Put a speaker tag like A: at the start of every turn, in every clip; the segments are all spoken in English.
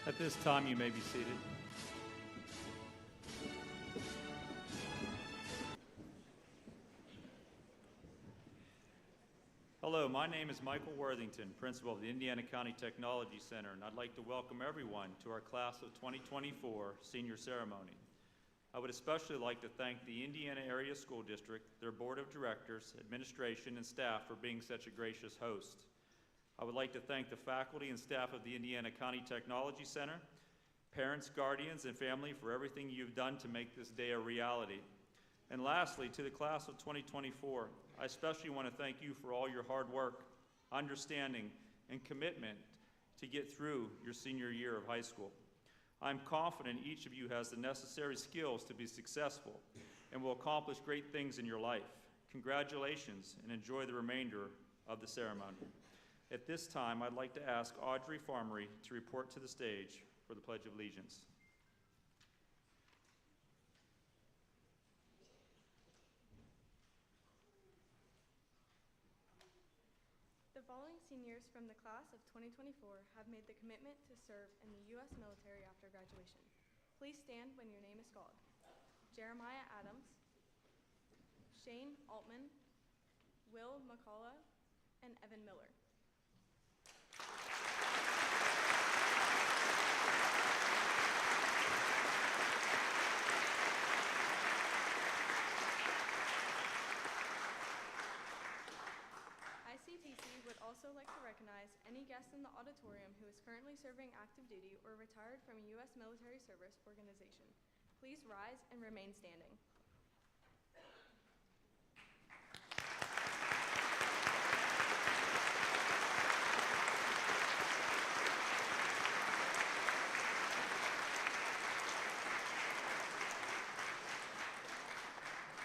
A: At this time, you may be seated. Hello, my name is Michael Worthington, Principal of the Indiana County Technology Center, and I'd like to welcome everyone to our Class of 2024 Senior Ceremony. I would especially like to thank the Indiana Area School District, their Board of Directors, administration, and staff for being such a gracious host. I would like to thank the faculty and staff of the Indiana County Technology Center, parents, guardians, and family for everything you've done to make this day a reality. And lastly, to the Class of 2024, I especially want to thank you for all your hard work, understanding, and commitment to get through your senior year of high school. I'm confident each of you has the necessary skills to be successful and will accomplish great things in your life. Congratulations, and enjoy the remainder of the ceremony. At this time, I'd like to ask Audrey Farmery to report to the stage for the Pledge of Allegiance.
B: The following seniors from the class of 2024 have made the commitment to serve in the U.S. military after graduation. Please stand when your name is called. Jeremiah Adams, Shane Altman, Will McCullough, and Evan Miller. ICTC would also like to recognize any guest in the auditorium who is currently serving active duty or retired from a U.S. military service organization. Please rise and remain standing.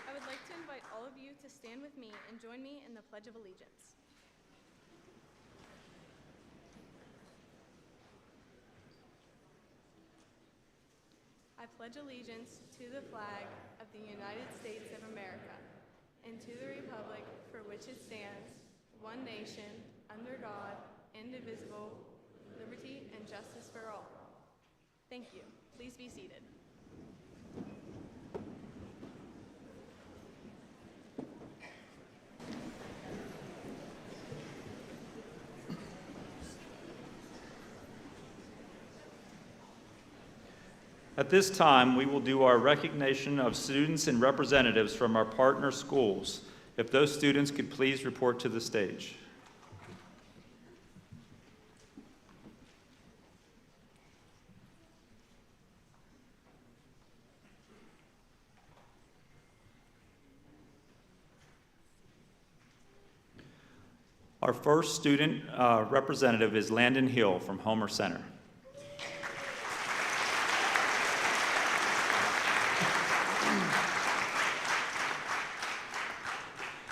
B: I would like to invite all of you to stand with me and join me in the Pledge of Allegiance. I pledge allegiance to the flag of the United States of America and to the republic for which it stands, one nation, under God, indivisible, liberty and justice for all. Thank you. Please be seated.
A: At this time, we will do our recognition of students and representatives from our partner schools. If those students could please report to the stage. Our first student representative is Landon Hill from Homer Center.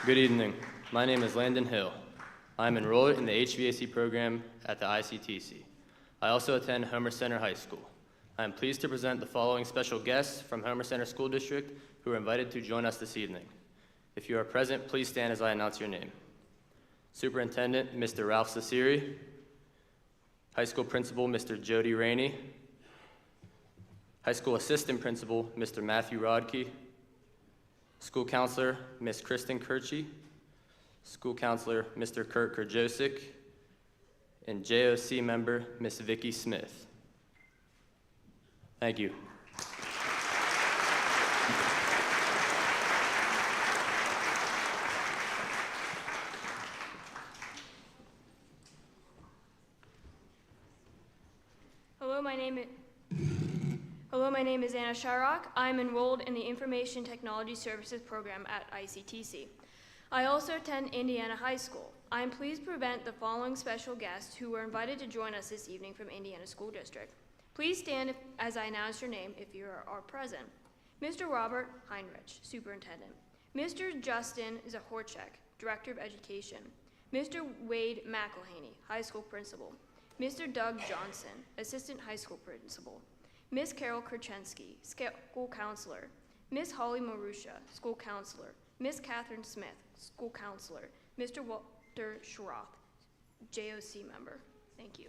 C: Good evening. My name is Landon Hill. I am enrolled in the HVAC program at the ICTC. I also attend Homer Center High School. I am pleased to present the following special guests from Homer Center School District who are invited to join us this evening. If you are present, please stand as I announce your name. Superintendent, Mr. Ralph Cesiri. High School Principal, Mr. Jody Rainey. High School Assistant Principal, Mr. Matthew Rodkey. School Counselor, Ms. Kristen Kirchie. School Counselor, Mr. Kurt Kurjosik. And JOC member, Ms. Vicki Smith. Thank you.
D: Hello, my name is Anna Shyrock. I'm enrolled in the Information Technology Services program at ICTC. I also attend Indiana High School. I am pleased to present the following special guests who were invited to join us this evening from Indiana School District. Please stand as I announce your name if you are present. Mr. Robert Heinrich, Superintendent. Mr. Justin Zahorchek, Director of Education. Mr. Wade McElhaney, High School Principal. Mr. Doug Johnson, Assistant High School Principal. Ms. Carol Kurchensky, School Counselor. Ms. Holly Marusha, School Counselor. Ms. Catherine Smith, School Counselor. Mr. Walter Schroth, JOC member. Thank you.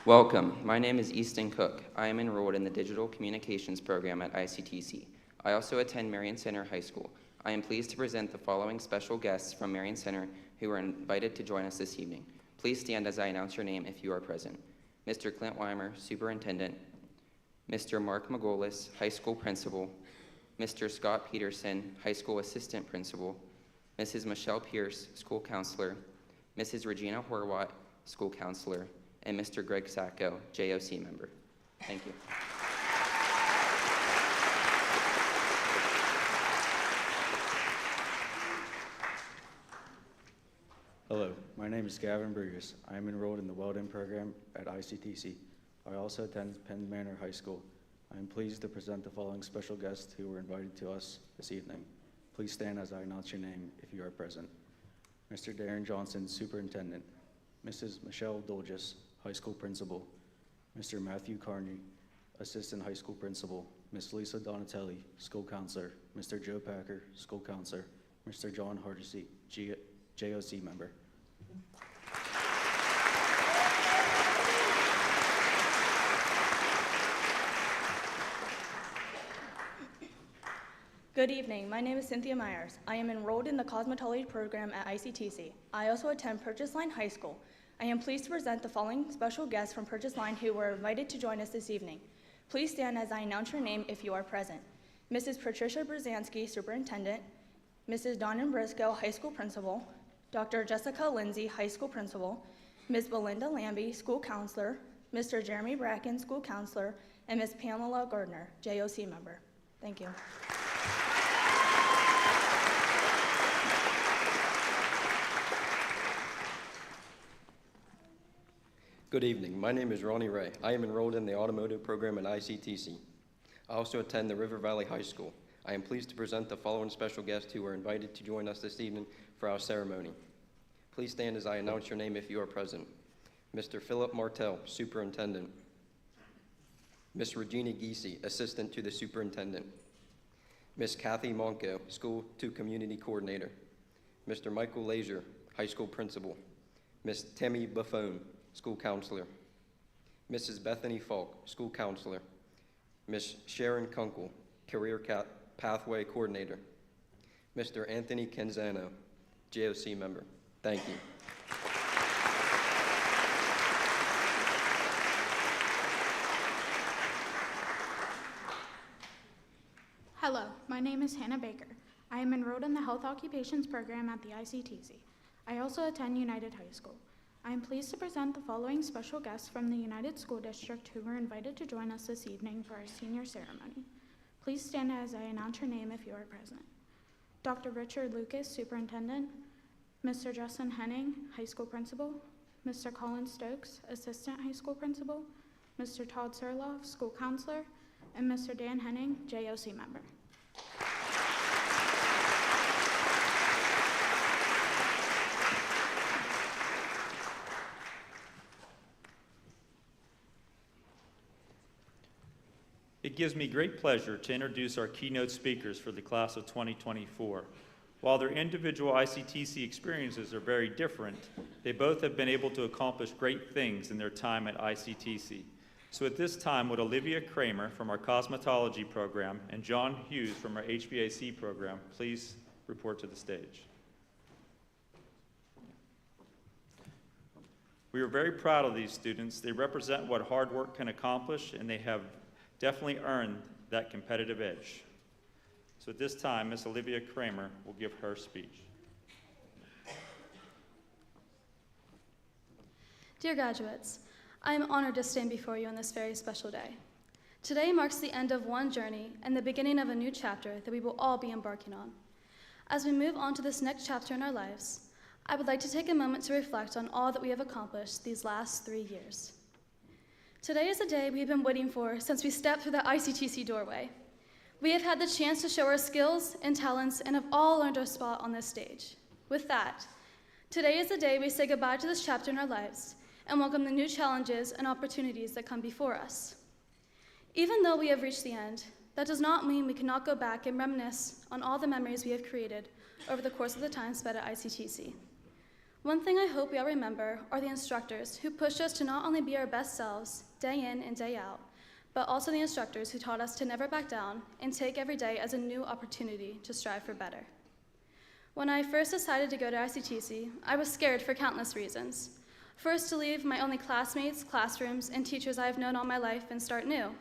E: Welcome. My name is Easton Cook. I am enrolled in the Digital Communications program at ICTC. I also attend Marion Center High School. I am pleased to present the following special guests from Marion Center who are invited to join us this evening. Please stand as I announce your name if you are present. Mr. Clint Weimer, Superintendent. Mr. Mark Magolis, High School Principal. Mr. Scott Peterson, High School Assistant Principal. Mrs. Michelle Pierce, School Counselor. Mrs. Regina Horwat, School Counselor. And Mr. Greg Sacco, JOC member. Thank you.
F: Hello, my name is Gavin Burgess. I am enrolled in the Welding program at ICTC. I also attend Penn Manor High School. I am pleased to present the following special guests who were invited to us this evening. Please stand as I announce your name if you are present. Mr. Darren Johnson, Superintendent. Mrs. Michelle Dolges, High School Principal. Mr. Matthew Carney, Assistant High School Principal. Ms. Lisa Donatelli, School Counselor. Mr. Joe Packer, School Counselor. Mr. John Hardesty, JOC member.
G: Good evening. My name is Cynthia Myers. I am enrolled in the cosmetology program at ICTC. I also attend Purchase Line High School. I am pleased to present the following special guests from Purchase Line who were invited to join us this evening. Please stand as I announce your name if you are present. Mrs. Patricia Brzezinski, Superintendent. Mrs. Donna Briscoe, High School Principal. Dr. Jessica Lindsay, High School Principal. Ms. Belinda Lambie, School Counselor. Mr. Jeremy Bracken, School Counselor. And Ms. Pamela Gardner, JOC member. Thank you.
H: Good evening. My name is Ronnie Ray. I am enrolled in the automotive program at ICTC. I also attend the River Valley High School. I am pleased to present the following special guests who are invited to join us this evening for our ceremony. Please stand as I announce your name if you are present. Mr. Philip Martell, Superintendent. Ms. Regina Giese, Assistant to the Superintendent. Ms. Kathy Monco, School to Community Coordinator. Mr. Michael Lazier, High School Principal. Ms. Tammy Buffone, School Counselor. Mrs. Bethany Falk, School Counselor. Ms. Sharon Kunkel, Career Pathway Coordinator. Mr. Anthony Canzano, JOC member. Thank you.
I: Hello, my name is Hannah Baker. I am enrolled in the Health Occupations program at the ICTC. I also attend United High School. I am pleased to present the following special guests from the United School District who were invited to join us this evening for our senior ceremony. Please stand as I announce your name if you are present. Dr. Richard Lucas, Superintendent. Mr. Justin Henning, High School Principal. Mr. Colin Stokes, Assistant High School Principal. Mr. Todd Surloff, School Counselor. And Mr. Dan Henning, JOC member.
A: It gives me great pleasure to introduce our keynote speakers for the class of 2024. While their individual ICTC experiences are very different, they both have been able to accomplish great things in their time at ICTC. So at this time, would Olivia Kramer from our cosmetology program and John Hughes from our HVAC program please report to the stage. We are very proud of these students. They represent what hard work can accomplish, and they have definitely earned that competitive edge. So at this time, Miss Olivia Kramer will give her speech.
J: Dear graduates, I am honored to stand before you on this very special day. Today marks the end of one journey and the beginning of a new chapter that we will all be embarking on. As we move on to this next chapter in our lives, I would like to take a moment to reflect on all that we have accomplished these last 3 years. Today is a day we've been waiting for since we stepped through the ICTC doorway. We have had the chance to show our skills and talents and have all earned our spot on this stage. With that, today is the day we say goodbye to this chapter in our lives and welcome the new challenges and opportunities that come before us. Even though we have reached the end, that does not mean we cannot go back and reminisce on all the memories we have created over the course of the time spent at ICTC. One thing I hope we all remember are the instructors who pushed us to not only be our best selves day in and day out, but also the instructors who taught us to never back down and take every day as a new opportunity to strive for better. When I first decided to go to ICTC, I was scared for countless reasons. First, to leave my only classmates, classrooms, and teachers I have known all my life and start new.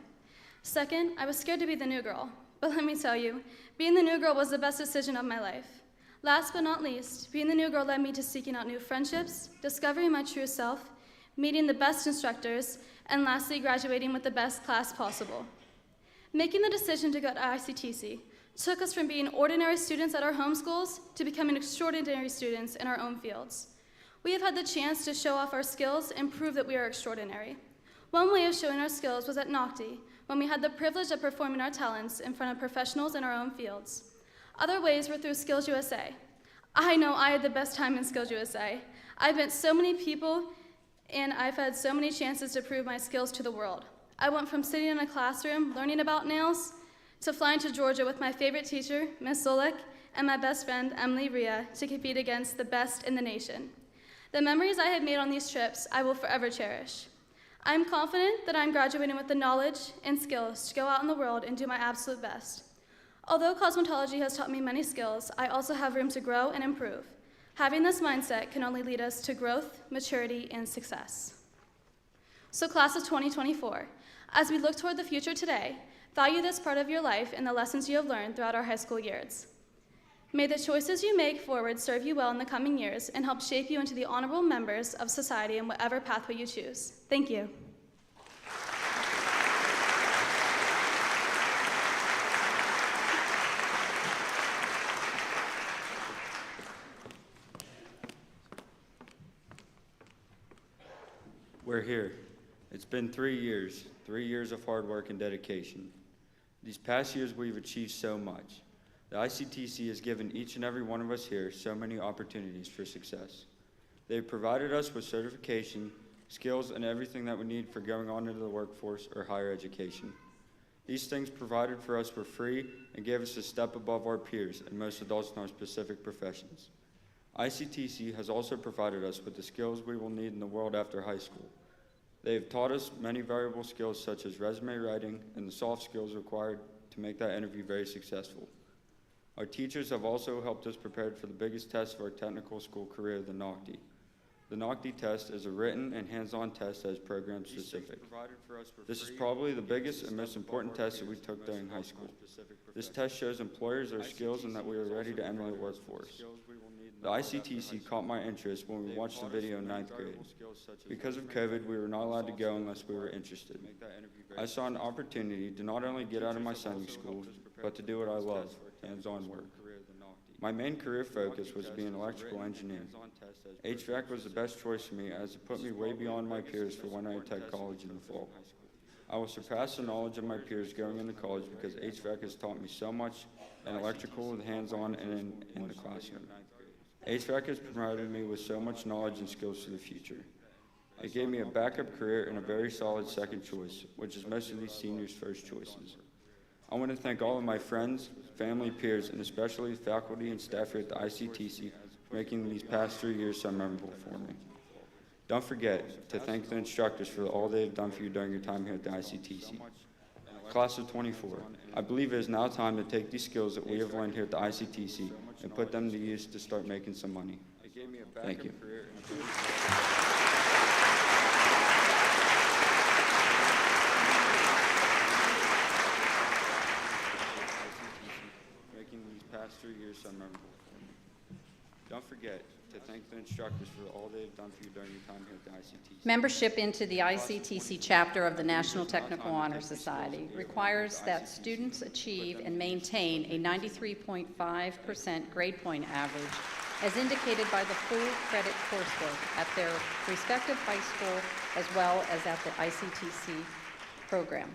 J: Second, I was scared to be the new girl, but let me tell you, being the new girl was the best decision of my life. Last but not least, being the new girl led me to seeking out new friendships, discovering my true self, meeting the best instructors, and lastly, graduating with the best class possible. Making the decision to go to ICTC took us from being ordinary students at our home schools to becoming extraordinary students in our own fields. We have had the chance to show off our skills and prove that we are extraordinary. One way of showing our skills was at NOCTI, when we had the privilege of performing our talents in front of professionals in our own fields. Other ways were through Skills USA. I know I had the best time in Skills USA. I've met so many people, and I've had so many chances to prove my skills to the world. I went from sitting in a classroom learning about nails to flying to Georgia with my favorite teacher, Ms. Solik, and my best friend, Emily Rhea, to compete against the best in the nation. The memories I have made on these trips, I will forever cherish. I'm confident that I'm graduating with the knowledge and skills to go out in the world and do my absolute best. Although cosmetology has taught me many skills, I also have room to grow and improve. Having this mindset can only lead us to growth, maturity, and success. So class of 2024, as we look toward the future today, value this part of your life and the lessons you have learned throughout our high school years. May the choices you make forward serve you well in the coming years and help shape you into the honorable members of society in whatever pathway you choose. Thank you.
K: We're here. It's been 3 years of hard work and dedication. These past years we've achieved so much. The ICTC has given each and every one of us here so many opportunities for success. They've provided us with certification, skills, and everything that we need for going on into the workforce or higher education. These things provided for us were free and gave us a step above our peers and most adults in our specific professions. ICTC has also provided us with the skills we will need in the world after high school. They have taught us many valuable skills such as resume writing and the soft skills required to make that interview very successful. Our teachers have also helped us prepare for the biggest test of our technical school career, the NOCTI. The NOCTI test is a written and hands-on test that is program specific. This is probably the biggest and most important test that we took during high school. This test shows employers our skills and that we are ready to enter the workforce. The ICTC caught my interest when we watched the video in 9th grade. Because of COVID, we were not allowed to go unless we were interested. I saw an opportunity to not only get out of my Sunday school, but to do what I love, hands-on work. My main career focus was to be an electrical engineer. HVAC was the best choice for me as it put me way beyond my peers for when I attend college in the fall. I will surpass the knowledge of my peers going into college because HVAC has taught me so much in electrical with hands-on and in the classroom. HVAC has provided me with so much knowledge and skills for the future. It gave me a backup career and a very solid second choice, which is most of these seniors' first choices. I want to thank all of my friends, family, peers, and especially faculty and staff here at the ICTC for making these past 3 years so memorable for me. Don't forget to thank the instructors for all they have done for you during your time here at the ICTC. Class of 24, I believe it is now time to take these skills that we have learned here at the ICTC and put them to use to start making some money. Thank you. Making these past 3 years so memorable for me. Don't forget to thank the instructors for all they have done for you during your time here at the ICTC.
L: Membership into the ICTC chapter of the National Technical Honor Society requires that students achieve and maintain a 93.5% grade point average as indicated by the full credit coursework at their respective high school as well as at the ICTC program.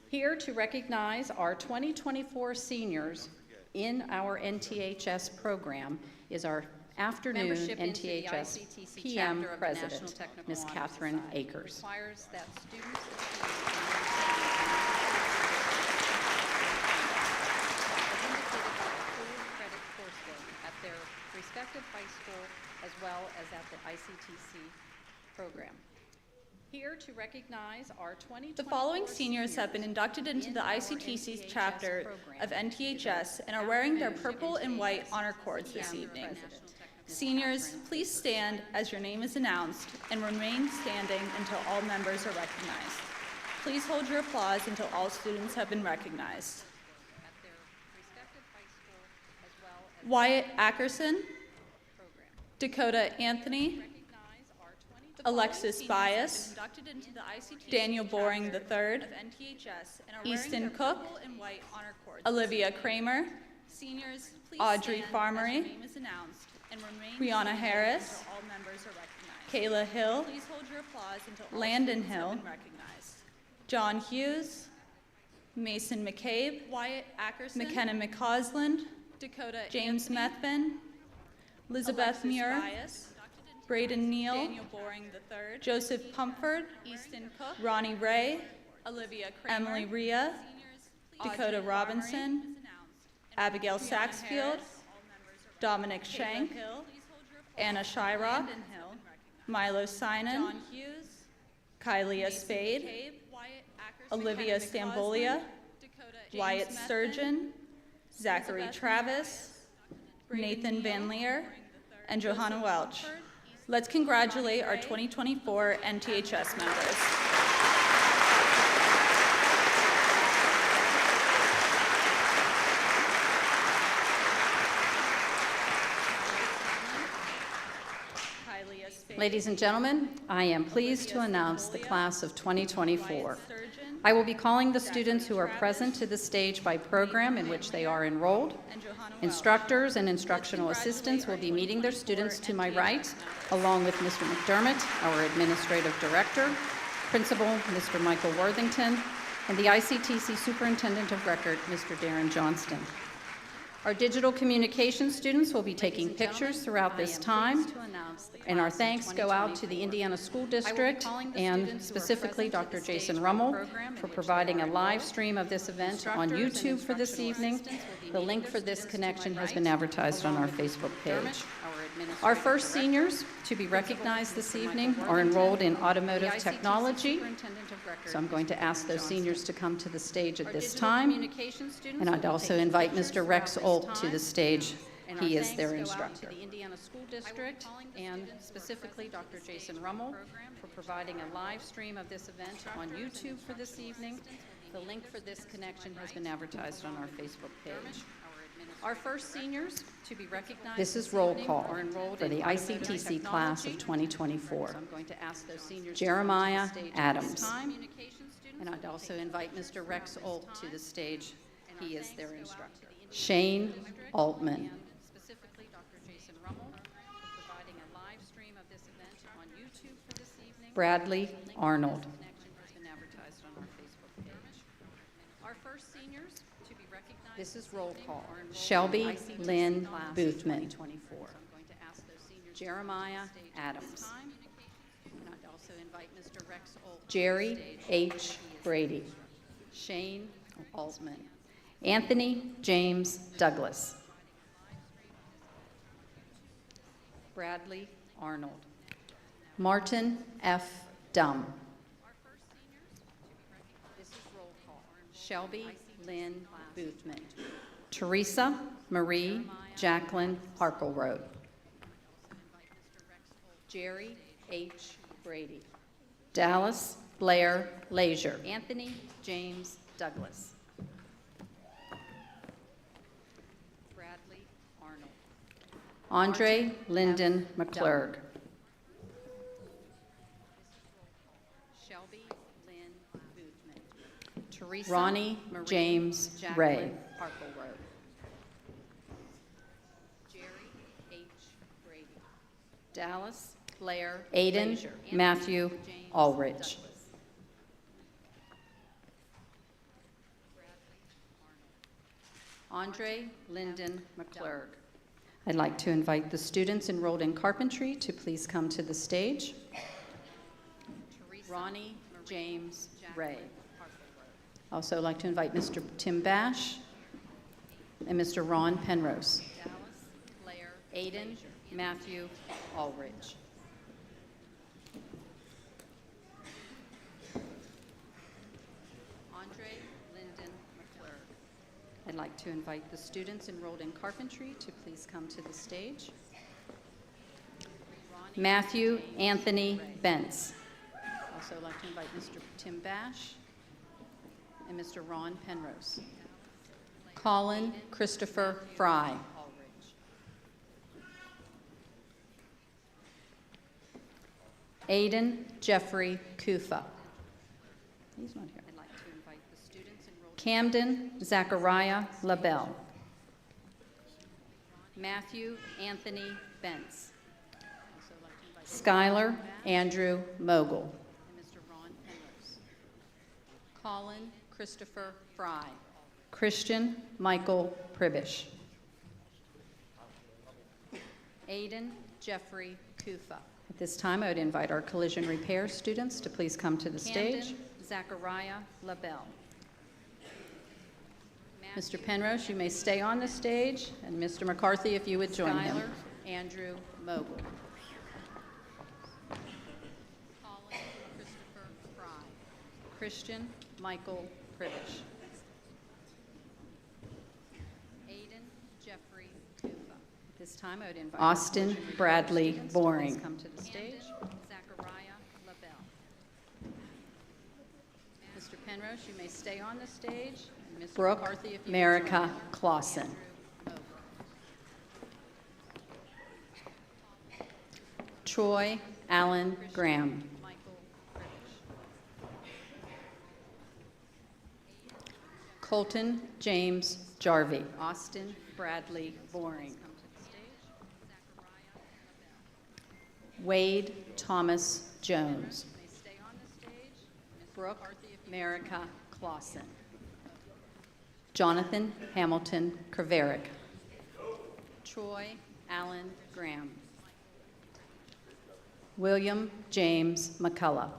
L: Here to recognize our 2024 seniors in our NTHS program is our afternoon NTHS PM President, Ms. Catherine Akers. Requires that students as indicated by the full credit coursework at their respective respective high school as well as at the ICTC program. Here to recognize our 2024
M: The following seniors have been inducted into the ICTC chapter of NTHS and are wearing their purple and white honor cords this evening. Seniors, please stand as your name is announced and remain standing until all members are recognized. Please hold your applause until all students have been recognized. Wyatt Ackerson, Dakota Anthony, Alexis Bias, Daniel Boring III, Easton Cook, Olivia Kramer, Audrey Farmery, Brianna Harris, Kayla Hill, Landon Hill, John Hughes, Mason McCabe, McKenna McCausland, James Methvin, Elizabeth Muir, Braden Neal, Joseph Pumford, Ronnie Ray, Emily Rhea, Dakota Robinson, Abigail Saxfield, Dominic Shank, Anna Shyrock, Milo Sinan, Kylia Spade, Olivia Stambolia, Wyatt Sturgeon, Zachary Travis, Nathan Van Leer, and Johanna Welch. Let's congratulate our 2024 NTHS members.
L: Ladies and gentlemen, I am pleased to announce the class of 2024. I will be calling the students who are present to the stage by program in which they are enrolled. Instructors and instructional assistants will be meeting their students to my right, along with Mr. McDermott, our Administrative Director, Principal Mr. Michael Worthington, and the ICTC Superintendent of Record, Mr. Darren Johnston. Our digital communications students will be taking pictures throughout this time, and our thanks go out to the Indiana School District and specifically Dr. Jason Rummel for providing a live stream of this event on YouTube for this evening. The link for this connection has been advertised on our Facebook page. Our first seniors to be recognized this evening are enrolled in automotive technology. So I'm going to ask those seniors to come to the stage at this time. And I'd also invite Mr. Rex Olt to the stage. He is their instructor. The Indiana School District and specifically Dr. Jason Rummel for providing a live stream of this event on YouTube for this evening. The link for this connection has been advertised on our Facebook page. Our first seniors to be recognized. This is roll call for the ICTC class of 2024. So I'm going to ask those seniors Jeremiah Adams. And I'd also invite Mr. Rex Olt to the stage. He is their instructor. Shane Altman. Specifically, Dr. Jason Rummel for providing a live stream of this event on YouTube for this evening. Bradley Arnold. Our first seniors to be recognized. This is roll call. Shelby Lynn Boothman. Jeremiah Adams. And I'd also invite Mr. Rex Olt. Jerry H. Brady. Shane Altman. Anthony James Douglas. Bradley Arnold. Martin F. Dumm. This is roll call. Shelby Lynn Boothman. Teresa Marie Jacqueline Harkleroad. Jerry H. Brady. Dallas Blair Leisure. Anthony James Douglas. Bradley Arnold. Andre Lyndon McClurg. Shelby Lynn Boothman. Teresa Ronnie Marie James Ray. Harkleroad. Jerry H. Brady. Dallas Blair Aiden Leisure. Matthew Ulrich. Andre Lyndon McClurg. I'd like to invite the students enrolled in carpentry to please come to the stage. Ronnie James Ray. Also like to invite Mr. Tim Bash and Mr. Ron Penrose. Aiden Matthew Ulrich. Andre Lyndon McClurg. I'd like to invite the students enrolled in carpentry to please come to the stage. Matthew Anthony Bentz. Also like to invite Mr. Tim Bash and Mr. Ron Penrose. Colin Christopher Fry. Aiden Jeffrey Kufa. He's not here. I'd like to invite the students enrolled. Camden Zachariah LaBelle. Matthew Anthony Bentz. Skylar Andrew Mogul. And Mr. Ron Penrose. Colin Christopher Fry. Christian Michael Pribish. Aiden Jeffrey Kufa. At this time, I would invite our collision repair students to please come to the stage. Zachariah LaBelle. Mr. Penrose, you may stay on the stage, and Mr. McCarthy, if you would join him. Skylar Andrew Mogul. Colin Christopher Fry. Christian Michael Pribish. Aiden Jeffrey Kufa. At this time, I would invite Austin Bradley Boring. Come to the stage. Zachariah LaBelle. Mr. Penrose, you may stay on the stage. And Mr. Brooke McCarthy, if you Marica Clausen. Troy Allen Graham. Colton James Jarvie. Austin Bradley Boring. Wade Thomas Jones. Brooke Marica Clausen. Jonathan Hamilton Kraverick. Troy Allen Graham. William James McCullough.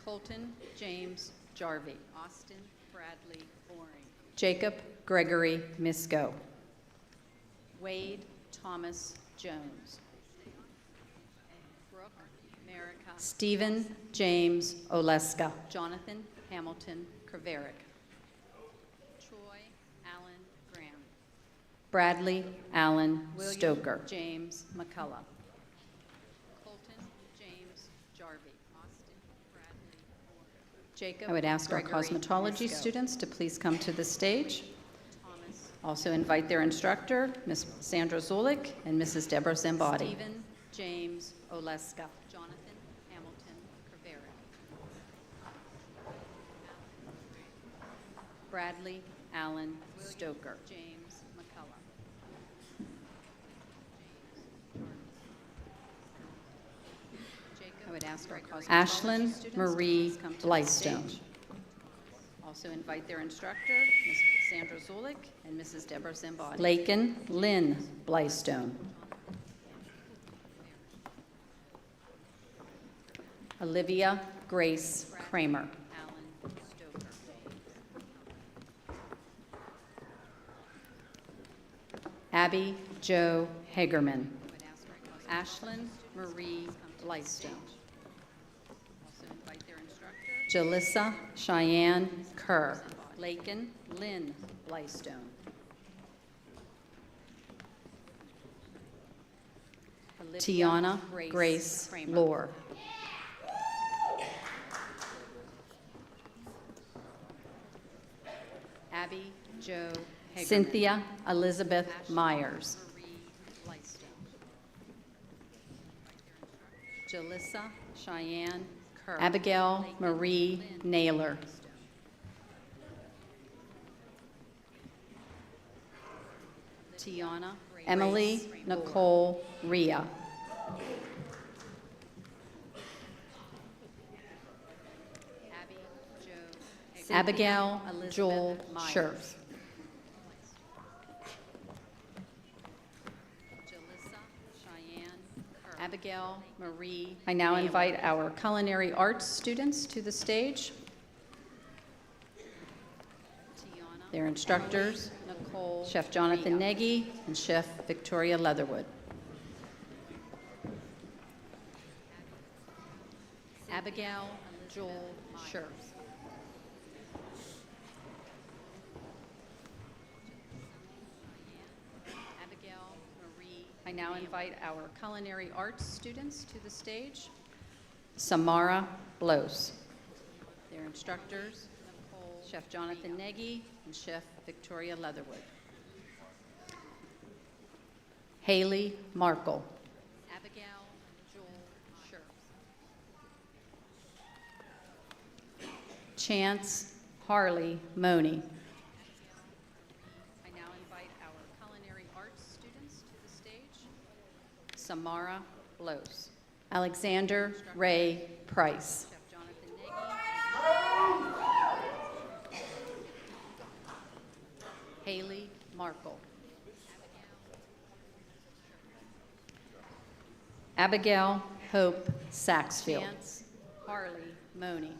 L: Colton James Jarvie. Austin Bradley Boring. Jacob Gregory Misko. Wade Thomas Jones. Brooke Marica. Stephen James Oleska. Jonathan Hamilton Kraverick. Troy Allen Graham. Bradley Allen Stoker. James McCullough. Colton James Jarvie. Austin Bradley Boring. Jacob I would ask Gregory our cosmetology Misko. Students to please come to the stage. Thomas. Also invite their instructor, Ms. Sandra Zulik and Mrs. Deborah Zambati. Stephen James Oleska. Jonathan Hamilton Kraverick. Bradley Allen Stoker. James McCullough. I would ask our Ashlyn Marie Blystone. Also invite their instructor, Ms. Sandra Zulik and Mrs. Deborah Zambati. Lakin Lynn Blystone. Olivia Grace Kramer. Abby Jo Hagerman. Ashlyn Marie Blystone. Jalissa Cheyenne Kerr. Lakin Lynn Blystone. Tiana Grace Lohr. Abby Jo Hagerman. Cynthia Elizabeth Myers. Jalissa Cheyenne Kerr. Abigail Marie Naylor. Tiana Emily Nicole Rhea. Abigail Joel Scherf. Abigail Marie. I now invite our culinary arts students to the stage. Tiana Their instructors, Chef Jonathan Nagy and Chef Victoria Leatherwood. Abigail Joel Scherf. Abigail Marie. I now invite our culinary arts students to the stage. Samara Blos. Their instructors, Chef Jonathan Nagy and Chef Victoria Leatherwood. Haley Markle. Abigail Joel Scherf. Chance Harley Money. I now invite our culinary arts students to the stage. Samara Blos. Alexander Ray Price. Chef Jonathan Nagy. Haley Markle. Abigail Hope Saxfield. Chance Harley Money.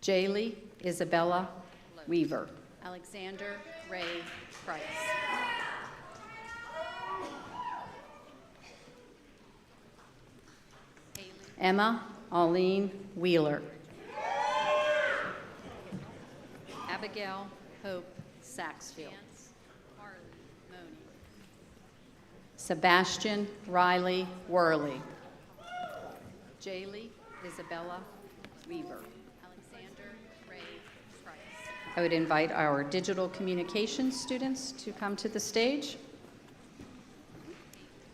L: Jaylee Isabella Weaver. Alexander Ray Price. Emma Arlene Wheeler. Abigail Hope Saxfield. Sebastian Riley Worley. Jaylee Isabella Weaver. Alexander Ray Price. I would invite our digital communications students to come to the stage.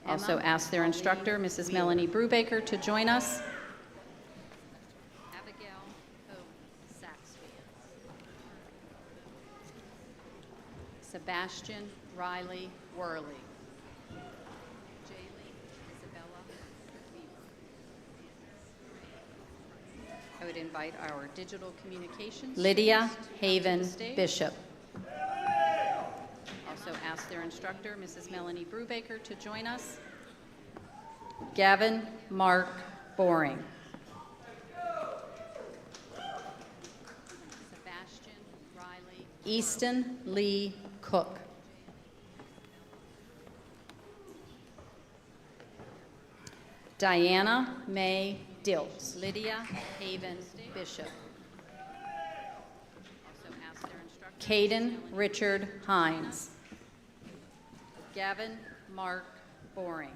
L: Also ask their instructor, Mrs. Melanie Brubaker, to join us. Abigail Hope Saxfield. Sebastian Riley Worley. Jaylee Isabella Weaver. I would invite our digital communications Lydia students to come to Haven the stage. Bishop. Also ask their instructor, Mrs. Melanie Brubaker, to join us. Gavin Mark Boring. Sebastian Riley. Easton Lee Cook. Diana May Diltz. Lydia Haven Bishop. Also ask their instructor, Caden Richard Hines. Gavin Mark Boring.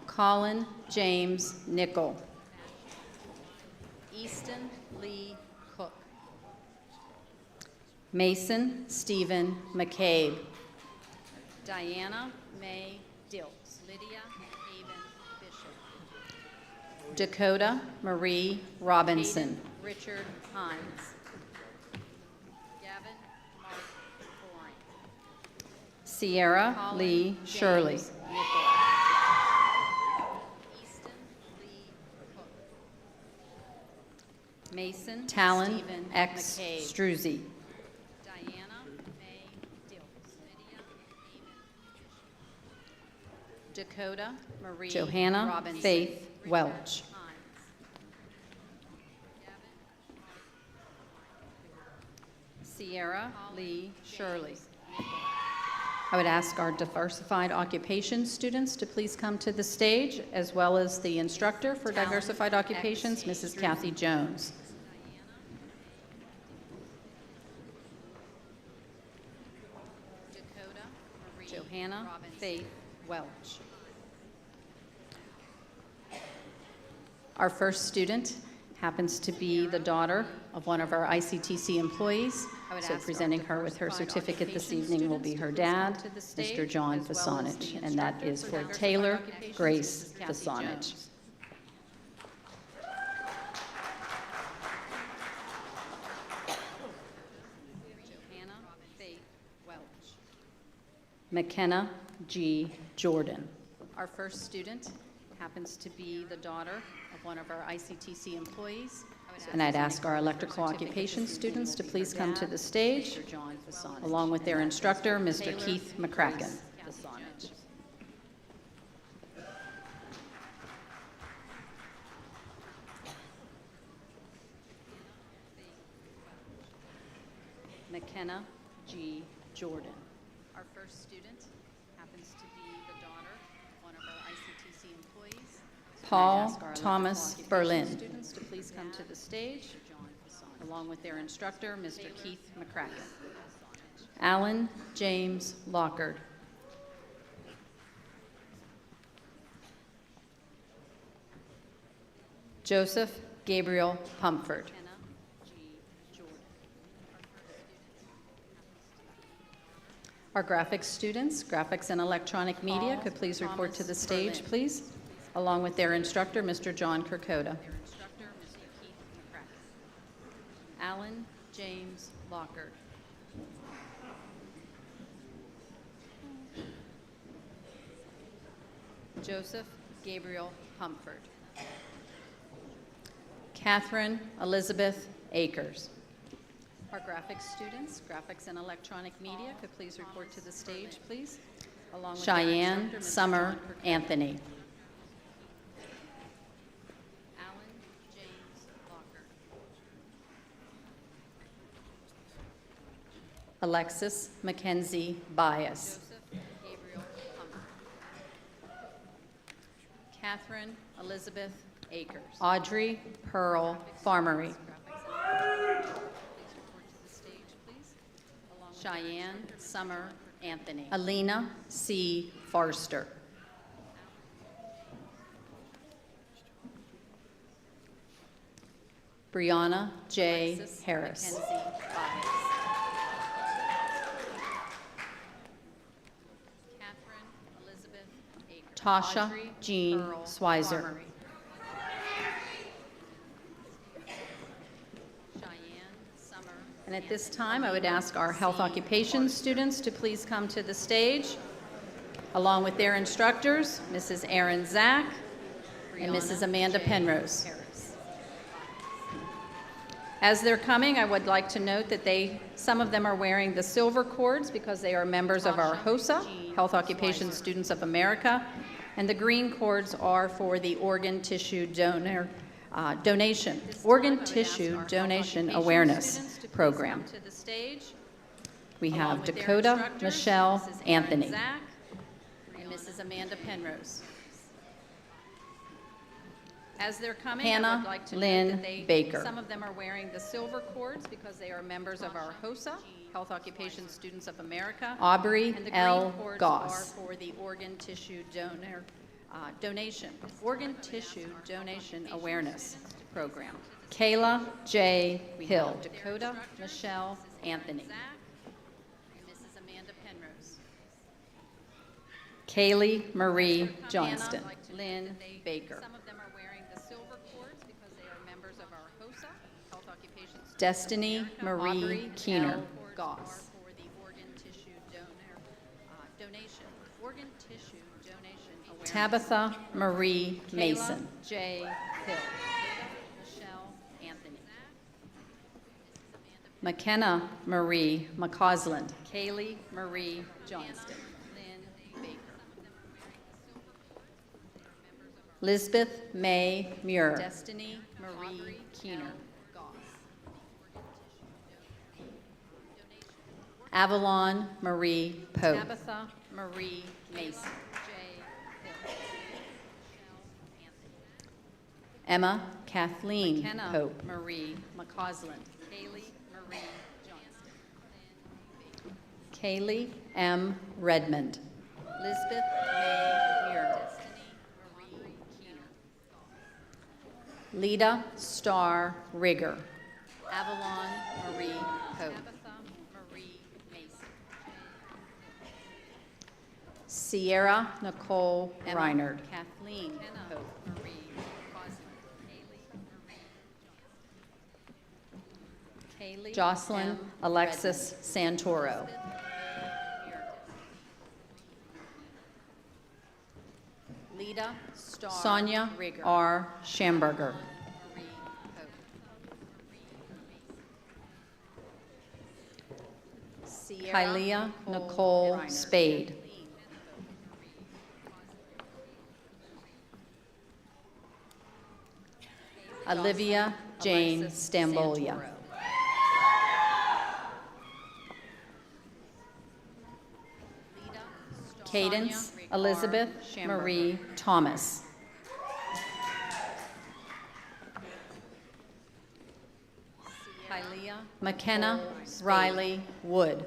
L: Colin James Nickel. Easton Lee Cook. Mason Stephen McCabe. Diana May Diltz. Lydia Haven Bishop. Dakota Marie Robinson. Caden Richard Hines. Gavin Mark Boring. Sierra
M: Colin
L: Lee
M: James
L: Shirley.
M: Nickel.
L: Easton Lee Cook. Mason Talon
M: Stephen
L: X
M: McCabe.
L: Struzzi.
M: Diana May Diltz. Lydia Haven Bishop. Dakota Marie
L: Johanna
M: Robinson.
L: Faith
M: Richard
L: Welch.
M: Hines. Gavin
L: Sierra Lee
M: James
L: Shirley.
M: Nickel.
L: I would ask our diversified occupations students to please come to the stage, as well as the instructor for
M: Talon
L: diversified occupations,
M: X.
L: Mrs. Kathy Jones.
M: Dakota Marie
L: Johanna
M: Robinson.
L: Faith Welch. Our first student happens to be the daughter of one of our ICTC employees.
M: I would
L: So
M: ask our
L: presenting her with her
M: diversified
L: certificate this
M: occupations
L: evening will be
M: students
L: her
M: to please come
L: dad,
M: to the stage,
L: Mr. John
M: as well as
L: Fasonich,
M: the
L: and that
M: instructor
L: is
M: for
L: for
M: diversified
L: Taylor
M: occupations,
L: Grace
M: Mrs. Kathy
L: Fasonich.
M: Jones.
L: Johanna Faith Welch. McKenna G. Jordan. Our first student happens to be the daughter of one of our ICTC employees. And I'd ask our electrical occupations students to please come to the stage, along with their instructor, Mr. Keith McCracken. McKenna G. Jordan. Our first student happens to be the daughter of one of our ICTC employees.
M: Paul Thomas Berlin.
L: Students to please come to the stage, along with their instructor, Mr. Keith McCracken.
M: Alan James Lockard. Joseph Gabriel Pumford.
L: McKenna G. Jordan.
M: Our graphics students, graphics and electronic media,
L: Paul
M: could please report to the
L: Thomas
M: stage,
L: Berlin.
M: please, along with their instructor, Mr. John Kirkoda.
L: Their instructor, Mr. Keith McCracken.
M: Alan James Lockard. Joseph Gabriel Pumford. Catherine Elizabeth Akers. Our graphics students, graphics and electronic media, could please report to the stage, please, along with their
L: Cheyenne
M: instructor, Mr.
L: Summer
M: John Kirkoda.
L: Anthony.
M: Alan James Lockard. Alexis Mackenzie Bias. Joseph Gabriel Pumford. Catherine Elizabeth Akers. Audrey Pearl Farmery. Cheyenne Summer Anthony. Alina C. Farster. Brianna J.
L: Alexis
M: Harris.
L: Mackenzie Bias.
M: Catherine Elizabeth Akers.
L: Tasha
M: Audrey
L: Jean
M: Pearl
L: Swizer.
M: Farmery. Cheyenne Summer.
L: And at this time, I would ask our health occupation students to please come to the stage, along with their instructors, Mrs. Erin Zach and Mrs. Amanda Penrose. As they're coming, I would like to note that some of them are wearing the silver cords because they are members of our HOSA, Health Occupation Students of America, and the green cords are for the organ tissue donation awareness program.
M: To the stage,
L: We
M: along
L: have
M: with their
L: Dakota
M: instructors,
L: Michelle
M: Mrs. Erin
L: Anthony.
M: Zach and Mrs. Amanda Penrose. As they're coming, I
L: Hannah
M: would like to
L: Lynn
M: note that
L: Baker.
M: some of them are wearing the silver cords because they are members of our HOSA, Health Occupation Students of America.
L: Aubrey
M: And the
L: L.
M: green cords
L: Goss.
M: are for the organ tissue donation awareness program.
L: Kayla J.
M: We
L: Hill.
M: have Dakota Michelle Anthony. And Mrs. Amanda Penrose.
L: Kaylee Marie
M: Hannah
L: Johnston.
M: Lynn Baker. Some of them are wearing the silver cords because they are members of our HOSA, Health Occupation Students of
L: Destiny
M: America.
L: Marie
M: Aubrey
L: Keener.
M: L. Goss. For the organ tissue organ tissue donation awareness.
L: Tabitha Marie
M: Kayla
L: Mason.
M: J. Hill. Michelle Anthony.
L: McKenna Marie McCausland. Kaylee Marie Johnston.
M: Lynn Baker.
L: Lisbeth May Muir.
M: Destiny Marie Keener.
L: Avalon Marie Pope.
M: Tabitha Marie Mason. J. Hill.
L: Emma Kathleen
M: McKenna
L: Pope.
M: Marie McCausland. Kaylee Marie Johnston.
L: Kaylee M. Redmond.
M: Lisbeth May Muir. Destiny Marie Keener.
L: Lita Starr Rigger.
M: Avalon Marie Pope. Tabitha Marie Mason.
L: Sierra Nicole
M: Emma
L: Reinard.
M: Kathleen Pope. Marie McCausland. Kaylee Marie Johnston. Kaylee
L: Jocelyn
M: M.
L: Alexis Santoro.
M: Redmond. Lita Starr
L: Sonia
M: Rigger.
L: R. Schamberger.
M: Marie Pope. Sierra
L: Kylea Nicole
M: Reiner.
L: Spade. Olivia Jane
M: Alexis
L: Stambolia.
M: Santoro.
L: Cadence Elizabeth Marie Thomas. Hylia McKenna Riley Wood.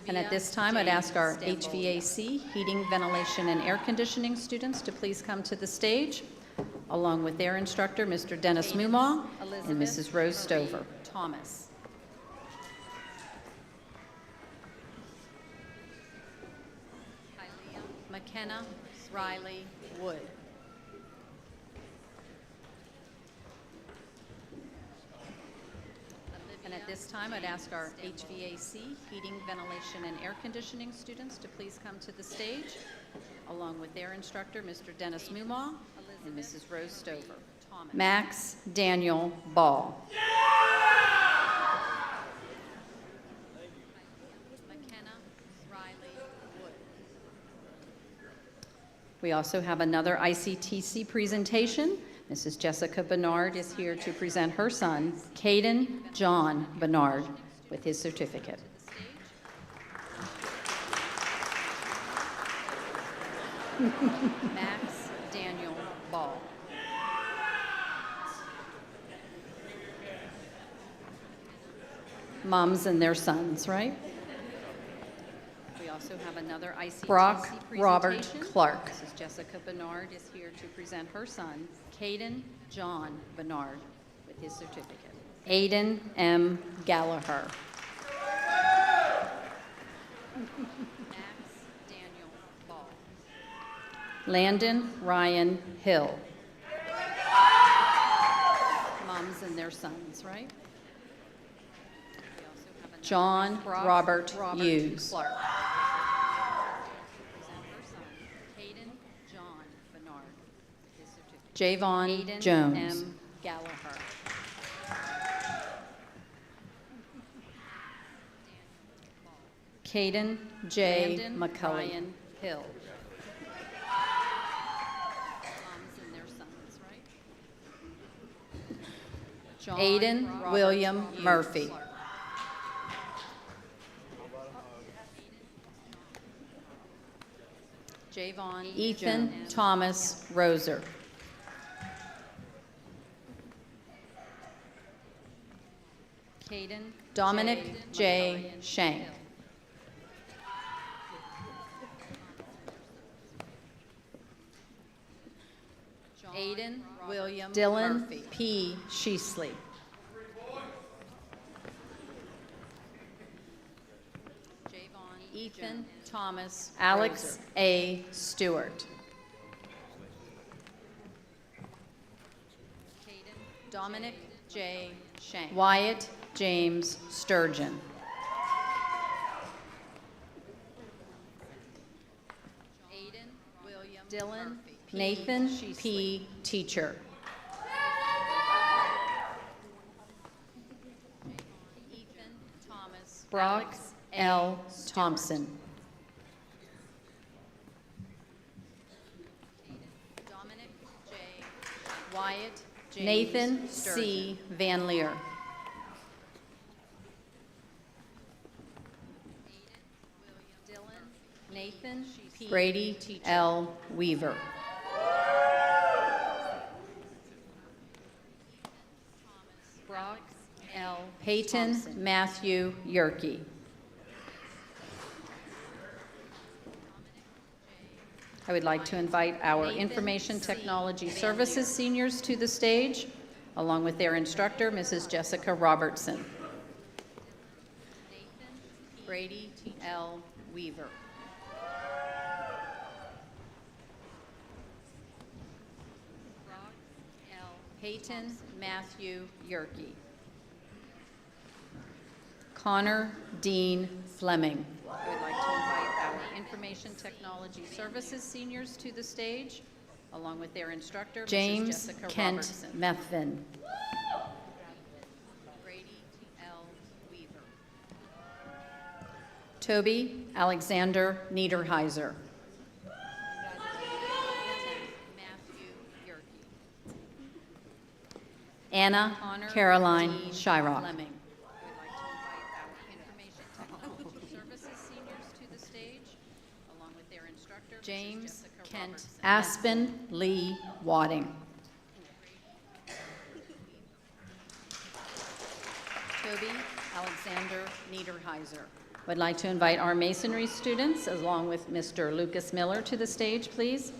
L: And at this time, I'd ask our HVAC, heating, ventilation, and air conditioning students to please come to the stage, along with their instructor, Mr. Dennis Mumaw, and Mrs. Rose Stover. Thomas. Hylia McKenna Riley Wood. And at this time, I'd ask our HVAC, heating, ventilation, and air conditioning students to please come to the stage, along with their instructor, Mr. Dennis Mumaw, and Mrs. Rose Stover. Thomas. Max Daniel Ball. McKenna Riley Wood. We also have another ICTC presentation. Mrs. Jessica Bernard is here to present her son, Caden John Bernard, with his certificate. Max Daniel Ball. Moms and their sons, right? We also have another ICTC
M: Brock
L: presentation.
M: Robert Clark.
L: Mrs. Jessica Bernard is here to present her son, Caden John Bernard, with his certificate. Aiden M. Gallagher. Max Daniel Ball. Landon Ryan Hill. Moms and their sons, right? We also have another
M: John
L: Brock
M: Robert Hughes.
L: Clark. Present her son, Caden John Bernard, with his certificate.
M: Javon
L: Aiden
M: Jones.
L: M. Gallagher.
M: Caden J.
L: Landon
M: McCulley.
L: Ryan Hill. Moms and their sons, right? John
M: Aiden
L: Robert
M: William
L: Hughes.
M: Murphy.
L: Javon
M: Ethan
L: Jones.
M: Thomas Roser.
L: Caden
M: Dominic J.
L: McCulley.
M: Shank.
L: John
M: Aiden
L: Robert
M: William
L: Dylan
M: Murphy. P. Sheasley.
L: Javon
M: Ethan
L: Jones.
M: Thomas
L: Alex
M: Roser. A. Stewart.
L: Caden
M: Dominic J.
L: Shank.
M: Wyatt James Sturgeon.
L: Aiden William
M: Dylan
L: Murphy.
M: Nathan
L: Sheasley.
M: P. Teacher.
L: Ethan Thomas.
M: Brock
L: Alex
M: L.
L: Stewart.
M: Thompson.
L: Dominic J.
M: Wyatt
L: James
M: Nathan
L: Sturgeon.
M: C. Van Leer.
L: Dylan
M: Nathan
L: P.
M: Brady
L: Teacher.
M: L. Weaver.
L: Brock L.
M: Peyton
L: Thompson.
M: Matthew Yerke. I would like to invite our
L: Nathan
M: Information
L: C.
M: Technology
L: Van
M: Services
L: Leer.
M: seniors to the stage, along with their instructor, Mrs. Jessica Robertson. Brady L. Weaver.
L: Brock L.
M: Peyton Matthew Yerke. Connor Dean Fleming. I would like to invite our Information Technology Services seniors to the stage, along with their instructor, Mrs.
L: James
M: Jessica
L: Kent
M: Robertson.
L: Methvin.
M: Brady L. Weaver.
L: Toby Alexander Niederheiser.
M: Matthew Yerke.
L: Anna
M: Connor
L: Caroline
M: Dean
L: Shyrock.
M: Fleming. I would like
L: James Kent Aspen Lee Wadding. Toby Alexander Niederheiser. Would like to invite our masonry students, along with Mr. Lucas Miller, to the stage, please.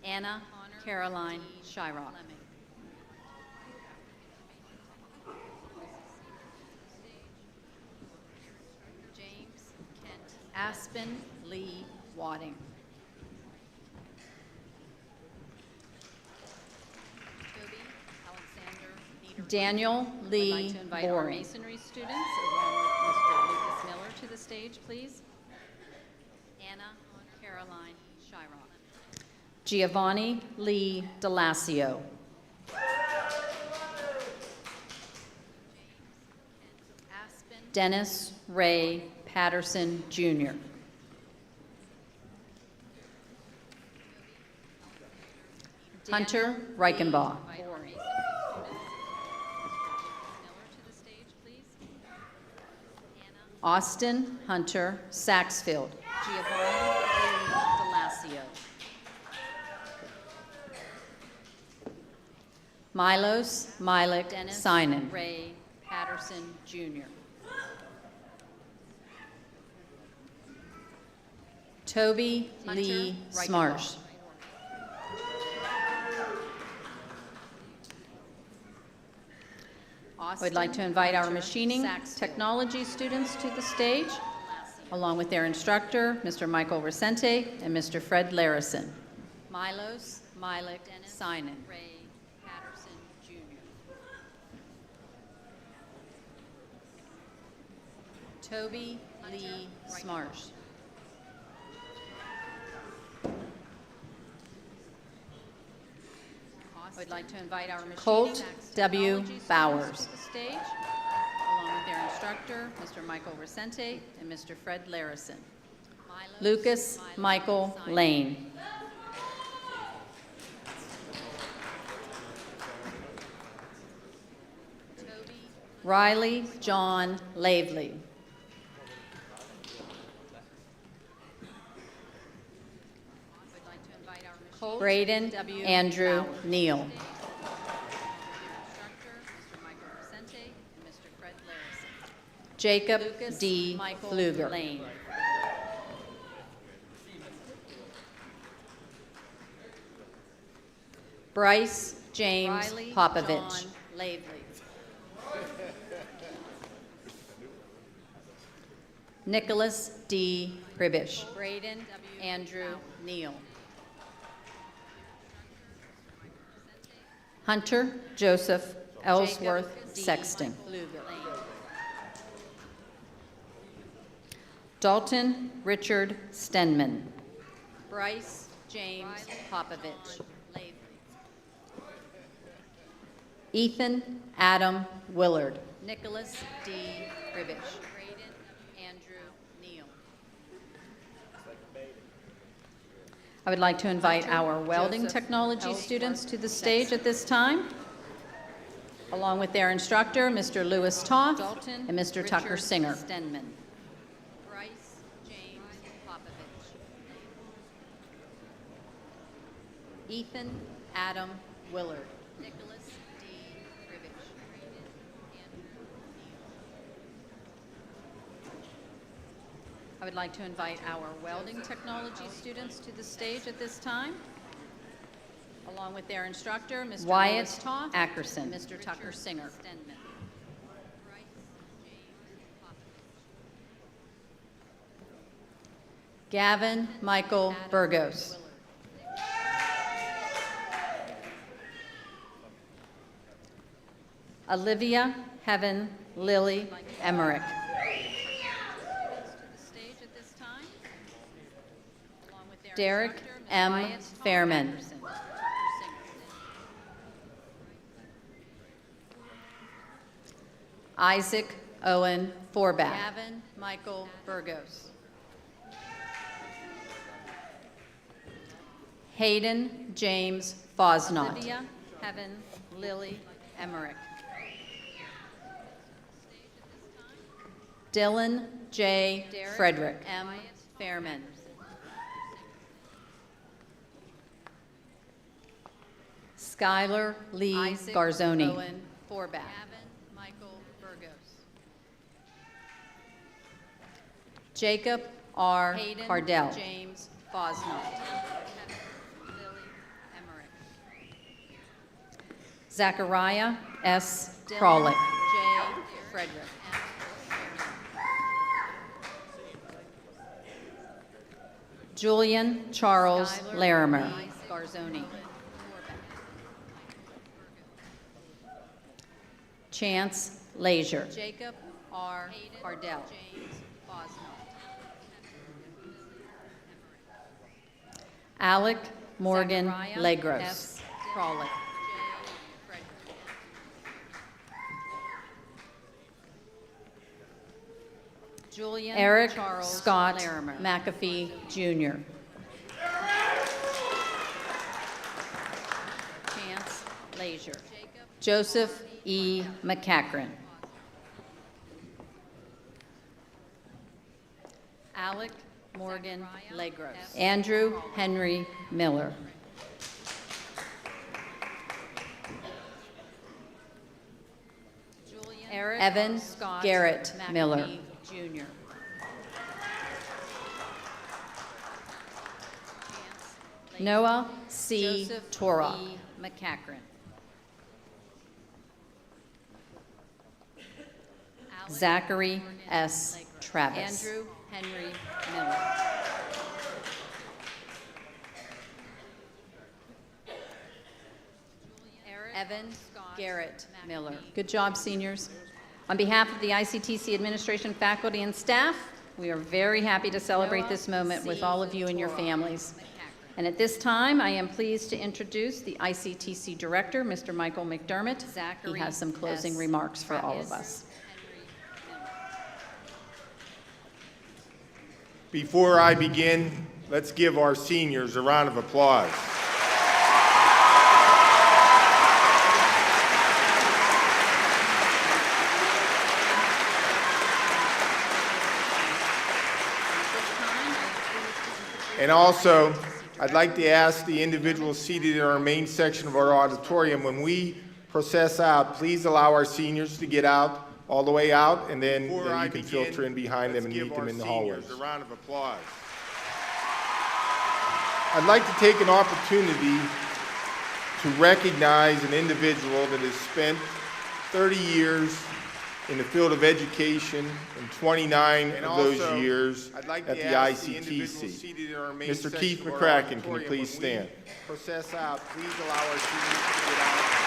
L: Anna Caroline Shyrock. James Kent Aspen Lee Wadding. Toby Alexander Niederheiser. Daniel Lee Boring. Would like to invite our masonry students, along with Mr. Lucas Miller, to the stage, please. Anna Caroline Shyrock. Giovanni Lee DeLassio. Dennis Ray Patterson, Jr. Hunter Reichenbaugh. Austin Hunter Saxfield. Giovanni Lee DeLassio. Milos Milik Sinan. Ray Patterson, Jr. Toby Lee Smarsh. I would like to invite our machining technology students to the stage, along with their instructor, Mr. Michael Resente and Mr. Fred Larison. Milos Milik Sinan. Ray Patterson, Jr. Toby Lee Smarsh. I would like to invite our Colt W. Bowers to the stage, along with their instructor, Mr. Michael Resente and Mr. Fred Larison. Lucas Michael Lane. Riley John Lavely. Braden Andrew Neal. Jacob D. Pfluger. Bryce James Popovich. Nicholas D. Pribish. Braden Andrew Neal. Hunter Joseph Ellsworth Sexton. Dalton Richard Stenman. Bryce James Popovich. Ethan Adam Willard. Nicholas D. Pribish. I would like to invite our welding technology students to the stage at this time, along with their instructor, Mr. Lewis Toth and Mr. Tucker Singer. Bryce James Popovich. Ethan Adam Willard. Nicholas D. Pribish. I would like to invite our welding technology students to the stage at this time, along with their instructor, Mr. Wyatt Toth, Ackerson, and Mr. Tucker Singer. Gavin Michael Burgos. Olivia Heaven Lily Emmerich. Derek M. Fairman. Isaac Owen Forback. Gavin Michael Burgos. Hayden James Fosnot. Olivia Heaven Lily Emmerich. Dylan J. Frederick. M. Fairman. Skylar Lee
N: Isaac
L: Garzoni.
N: Owen Forbach. Gavin Michael Burgos.
L: Jacob R.
N: Hayden
L: Cardell.
N: James Fosnault. Lily Emmerich.
L: Zachariah S.
N: Dylan
L: Kralik.
N: J. Frederick.
L: Julian Charles
N: Skylar
L: Larimer.
N: Lee Garzoni.
L: Chance Leisure.
N: Jacob R. Cardell. James Fosnault.
L: Alec Morgan
N: Zachariah
L: Legros.
N: S. Kralik. Julian
L: Eric
N: Charles
L: Scott
N: Larimer.
L: McAfee, Jr.
N: Chance Leisure.
L: Joseph E. McCachran.
N: Alec Morgan Legros.
L: Andrew Henry Miller.
N: Eric
L: Evan
N: Scott
L: Garrett
N: McAfee
L: Miller.
N: Jr.
L: Noah C.
N: Joseph
L: Torok.
N: E. McCachran.
L: Zachary S. Travis.
N: Andrew Henry Miller. Evan Garrett Miller.
L: Good job, seniors. On behalf of the ICTC administration, faculty, and staff, we are very happy to celebrate this moment with all of you and your families. And at this time, I am pleased to introduce the ICTC director, Mr. Michael McDermott. He has some closing
N: S.
L: remarks for all of
N: Travis.
L: us.
O: Before I begin, let's give our seniors a round of applause. And also, I'd like to ask the individuals seated in our main section of our auditorium, when we process out, please allow our seniors to get out, all the way out, and then you can filter in behind them and meet them in the hallways. A round of applause. I'd like to take an opportunity to recognize an individual that has spent 30 years in the field of education and 29 of those years at the ICTC. Mr. Keith McCracken, can you please stand? Process out, please allow our seniors to get out.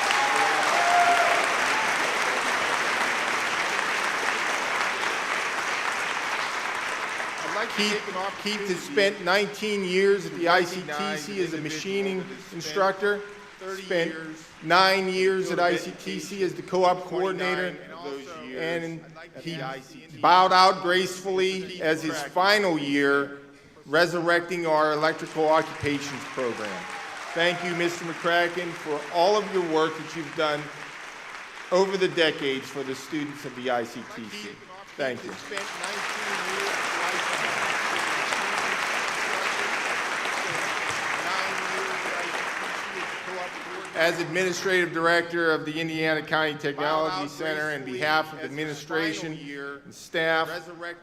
O: Keith has spent 19 years at the ICTC as a machining instructor, spent 9 years at ICTC as the co-op coordinator, and he bowed out gracefully as his final year, resurrecting our electrical occupations program. Thank you, Mr. McCracken, for all of your work that you've done over the decades for the students of the ICTC. Thank you. As Administrative Director of the Indiana County Technology Center, on behalf of the administration and staff,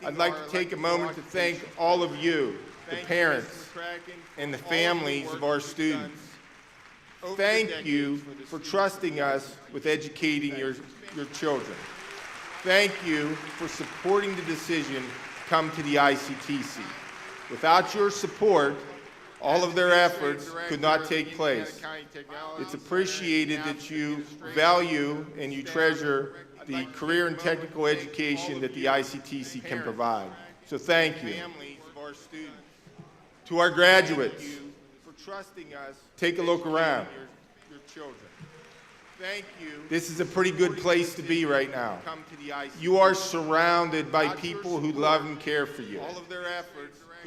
O: I'd like to take a moment to thank all of you, the parents and the families of our students. Thank you for trusting us with educating your children. Thank you for supporting the decision to come to the ICTC. Without your support, all of their efforts could not take place. It's appreciated that you value and you treasure the career and technical education that the ICTC can provide. So thank you. To our graduates, take a look around. This is a pretty good place to be right now. You are surrounded by people who love and care for you.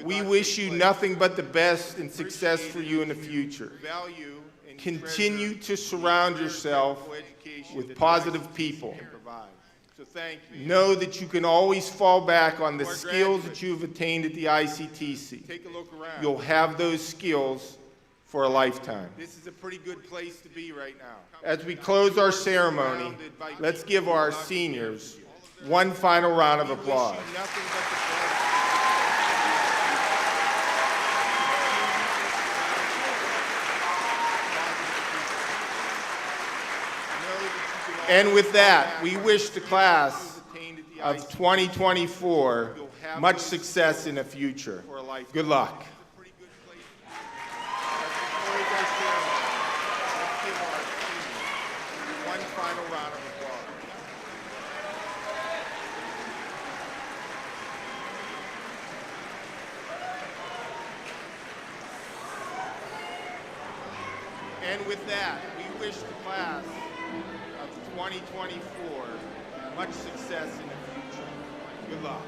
O: We wish you nothing but the best and success for you in the future. Continue to surround yourself with positive people. Know that you can always fall back on the skills that you've attained at the ICTC. You'll have those skills for a lifetime. This is a pretty good place to be right now. As we close our ceremony, let's give our seniors one final round of applause. And with that, we wish the class of 2024 much success in the future. Good luck. One final round of applause. And with that, we wish the class of 2024 much success in the future. Good luck.